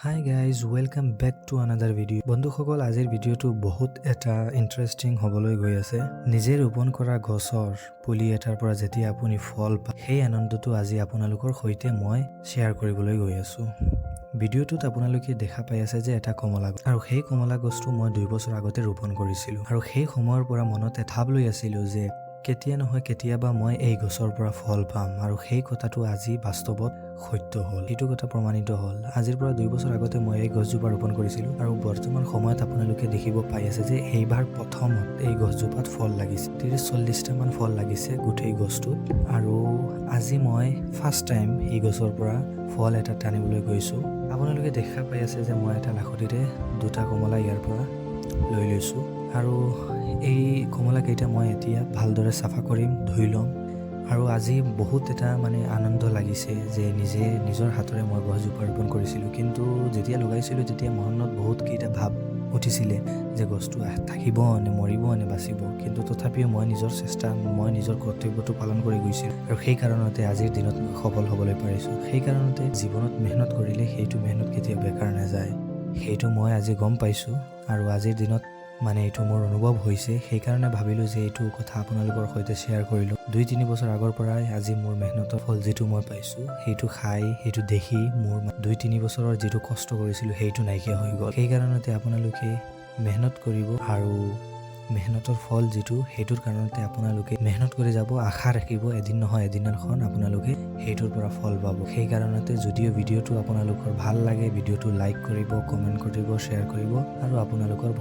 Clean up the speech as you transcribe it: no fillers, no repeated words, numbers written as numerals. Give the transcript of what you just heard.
High guys, welcome back to another video'. বন্ধুসকল, আজিৰ ভিডিঅ'টো বহুত এটা ইণ্টাৰেষ্টিং হ'বলৈ গৈ আছে। নিজে ৰোপণ কৰা গছৰ পুলি এটাৰ পৰা যেতিয়া আপুনি ফল পায়, সেই আনন্দটো আজি আপোনালোকৰ সৈতে মই শ্বেয়াৰ কৰিবলৈ গৈ আছোঁ। ভিডিঅ'টোত আপোনালোকে দেখা পাই আছে যে এটা কমলা গছ, আৰু সেই কমলা গছটো মই 2 বছৰ আগতে ৰোপণ কৰিছিলোঁ। আৰু সেই সময়ৰ পৰা মনত ভাৱ লৈ আছিলোঁ যে কেতিয়া নহয় কেতিয়াবা মই এই গছৰ পৰা ফল পাম, আৰু সেই কথাটো আজি বাস্তৱত সত্য হ'ল। এইটো কথা প্ৰমাণিত হ'ল। আজিৰ পৰা 2 বছৰ আগতে মই এই গছজোপা ৰোপণ কৰিছিলোঁ, আৰু বৰ্তমান সময়ত আপোনালোকে দেখিব পাই আছে যে এইবাৰ প্ৰথমত এই গছজোপাত ফল লাগিছে। 30-40টামান ফল লাগিছে গোটেই গছটোত। আৰু আজি মই ফাৰ্ষ্ট টাইম এই গছৰ পৰা ফল এটা টানিবলৈ গৈছোঁ। আপোনালোকে দেখা পাই আছে যে মই এটা লাখুটিৰে 2টা কমলা ইয়াৰ পৰা লৈ লৈছোঁ, আৰু এই কমলাকেইটা মই এতিয়া ভালদৰে চাফা কৰিম, ধুই ল'ম। আৰু আজি বহুত এটা আনন্দ লাগিছে যে নিজৰ হাতৰে মই গছজোপা ৰোপণ কৰিছিলোঁ। কিন্তু যেতিয়া লগাইছিলোঁ তেতিয়া মনত বহুতকেইটা ভাৱ উঠিছিলে যে গছটো থাকিব নে মৰিব নে বাচিব। কিন্তু তথাপিও মই নিজৰ কৰ্তব্যটো পালন কৰি গৈছিলোঁ, আৰু সেই কাৰণতে আজিৰ দিনত মই সফল হ'বলৈ পাৰিছোঁ। সেই কাৰণতে জীৱনত মেহনত কৰিলে সেইটো মেহনত কেতিয়াও বেকাৰ নাযায়, সেইটো মই আজি গম পাইছোঁ। আৰু আজিৰ দিনত এইটো মোৰ অনুভৱ হৈছে। সেইকাৰণে ভাবিলোঁ যে এইটো কথা আপোনালোকৰ সৈতে শ্বেয়াৰ কৰিলোঁ। 2-3 বছৰ আগৰ পৰাই আজি মোৰ মেহনতৰ ফল যিটো মই পাইছোঁ, সেইটো খাই, সেইটো দেখি মোৰ 2-3 বছৰৰ যিটো কষ্ট কৰিছিলোঁ সেইটো নাইকিয়া হৈ গ'ল। সেইকাৰণতে আপোনালোকে মেহনত কৰিব, আৰু মেহনতৰ ফল যিটো, সেইটোৰ কাৰণতে আপোনালোকে মেহনত কৰি যাব, আশা ৰাখিব এদিন নহয় এদিনাখন আপোনালোকে সেইটোৰ পৰা ফল পাব। সেই কাৰণতে যদিও ভিডিঅ'টো আপোনালোকৰ ভাল লাগে, ভিডিঅ'টো লাইক কৰিব, কমেণ্ট কৰিব, শ্বেয়াৰ কৰিব, আৰু আপোনালোকৰ